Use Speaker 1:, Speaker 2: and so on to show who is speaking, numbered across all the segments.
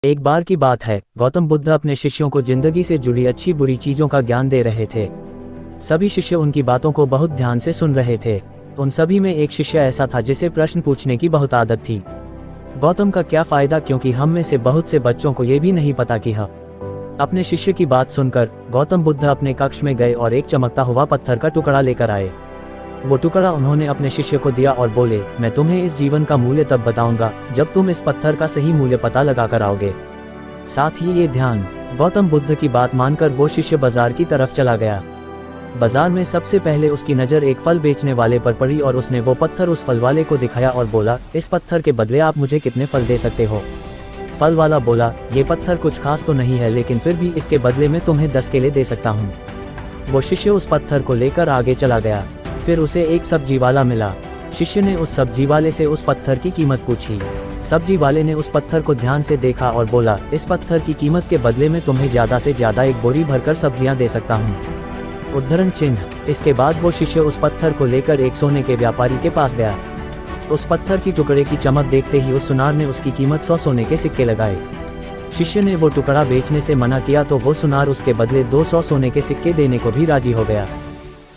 Speaker 1: एक बार की बात है, गौतम बुद्ध अपने शिष्यों को जिंदगी से जुड़ी अच्छी बुरी चीजों का ज्ञान दे रहे थे। सभी शिष्य उनकी बातों को बहुत ध्यान से सुन रहे थे। उन सभी में एक शिष्य ऐसा था जिसे प्रश्न पूछने की बहुत आदत थी। गौतम का क्या फायदा, क्योंकि हम में से बहुत से बच्चों को ये भी नहीं पता कि अपने शिष्य की बात सुनकर गौतम बुद्ध अपने कक्ष में गए और एक चमकता हुआ पत्थर का टुकड़ा लेकर आए। वो टुकड़ा उन्होंने अपने शिष्य को दिया और बोले, मैं तुम्हें इस जीवन का मूल्य तब बताऊंगा जब तुम इस पत्थर का सही मूल्य पता लगा कर आओगे। साथ ही ये ध्यान। गौतम बुद्ध की बात मानकर वो शिष्य बाजार की तरफ चला गया। बाजार में सबसे पहले उसकी नज़र एक फल बेचने वाले पर पड़ी और उसने वो पत्थर उस फल वाले को दिखाया और बोला, इस पत्थर के बदले आप मुझे कितने फल दे सकते हो। फल वाला बोला, ये पत्थर कुछ खास तो नहीं है, लेकिन फिर भी इसके बदले में तुम्हें 10 केले दे सकता हूँ। वो शिष्य उस पत्थर को लेकर आगे चला गया। फिर उसे एक सब्जी वाला मिला। शिष्य ने उस सब्जी वाले से उस पत्थर की कीमत पूछी। सब्जी वाले ने उस पत्थर को ध्यान से देखा और बोला, इस पत्थर की कीमत के बदले में तुम्हें ज़्यादा से ज़्यादा एक बोरी भरकर सब्जियां दे सकता हूँ। उद्धरण चिन्ह। इसके बाद वो शिष्य उस पत्थर को लेकर एक सोने के व्यापारी के पास गया। उस पत्थर की टुकड़े की चमक देखते ही उस सुनार ने उसकी कीमत 100 सोने के सिक्के लगाए। शिष्य ने वो टुकड़ा बेचने से मना किया तो वो सुनार उसके बदले 200 सोने के सिक्के देने को भी राजी हो गया,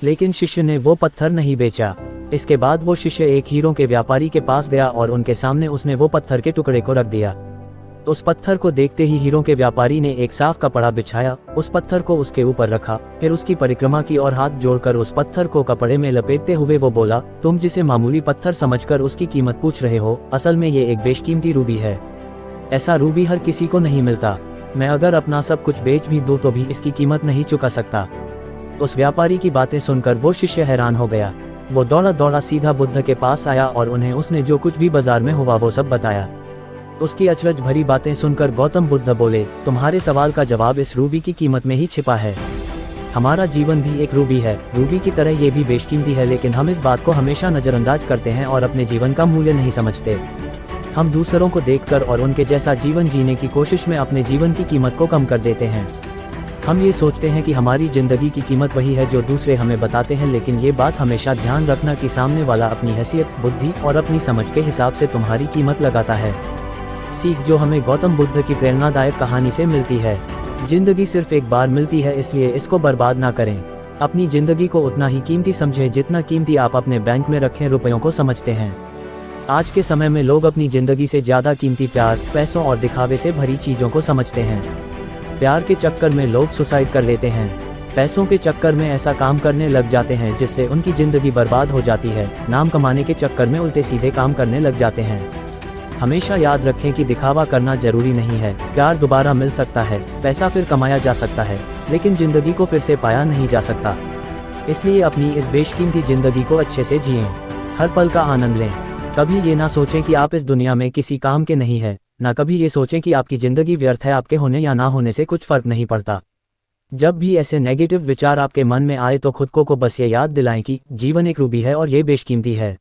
Speaker 1: लेकिन शिष्य ने वो पत्थर नहीं बेचा। इसके बाद वो शिष्य एक हीरों के व्यापारी के पास गया और उनके सामने उसने वो पत्थर के टुकड़े को रख दिया। उस पत्थर को देखते ही हीरों के व्यापारी ने एक साफ कपड़ा बिछाया, उस पत्थर को उसके ऊपर रखा, फिर उसकी परिक्रमा की और हाथ जोड़कर उस पत्थर को कपड़े में लपेटते हुए वो बोला, तुम जिसे मामूली पत्थर समझकर उसकी कीमत पूछ रहे हो, असल में ये एक बेशकीमती रूबी है। ऐसा रूबी हर किसी को नहीं मिलता। मैं अगर अपना सब कुछ बेच भी दूं तो भी इसकी कीमत नहीं चुका सकता। उस व्यापारी की बातें सुनकर वो शिष्य हैरान हो गया। वो दौड़ा दौड़ा सीधा बुद्ध के पास आया और उन्हें उसने जो कुछ भी बाजार में हुआ वो सब बताया। उसकी अचरज भरी बातें सुनकर गौतम बुद्ध बोले, तुम्हारे सवाल का जवाब इस रूबी की कीमत में ही छिपा है। हमारा जीवन भी एक रूबी है। रूबी की तरह ये भी बेशकीमती है, लेकिन हम इस बात को हमेशा नज़रअंदाज करते हैं और अपने जीवन का मूल्य नहीं समझते। हम दूसरों को देखकर और उनके जैसा जीवन जीने की कोशिश में अपने जीवन की कीमत को कम कर देते हैं। हम ये सोचते हैं कि हमारी जिंदगी की कीमत वही है जो दूसरे हमें बताते हैं, लेकिन ये बात हमेशा ध्यान रखना कि सामने वाला अपनी हैसियत, बुद्धि और अपनी समझ के हिसाब से तुम्हारी कीमत लगाता है। सीख जो हमें गौतम बुद्ध की प्रेरणादायक कहानी से मिलती है। जिंदगी सिर्फ एक बार मिलती है, इसलिए इसको बर्बाद ना करें। अपनी जिंदगी को उतना ही कीमती समझें जितना कीमती आप अपने बैंक में रखे रुपयों को समझते हैं। आज के समय में लोग अपनी जिंदगी से ज़्यादा कीमती प्यार, पैसों और दिखावे से भरी चीज़ों को समझते हैं। प्यार के चक्कर में लोग सुसाइड कर लेते हैं। पैसों के चक्कर में ऐसा काम करने लग जाते हैं जिससे उनकी जिंदगी बर्बाद हो जाती है। नाम कमाने के चक्कर में उल्टे सीधे काम करने लग जाते हैं। हमेशा याद रखें कि दिखावा करना जरूरी नहीं है। प्यार दोबारा मिल सकता है, पैसा फिर कमाया जा सकता है, लेकिन जिंदगी को फिर से पाया नहीं जा सकता। इसलिए अपनी इस बेशकीमती जिंदगी को अच्छे से जिएं। हर पल का आनंद लें। कभी ये ना सोचें कि आप इस दुनिया में किसी काम के नहीं है, ना कभी ये सोचें कि आपकी जिंदगी व्यर्थ है। आपके होने या ना होने से कुछ फर्क नहीं पड़ता। जब भी ऐसे नेगेटिव विचार आपके मन में आए तो खुद को बस ये याद दिलाएं कि जीवन एक रूबी है और ये बेशकीमती है।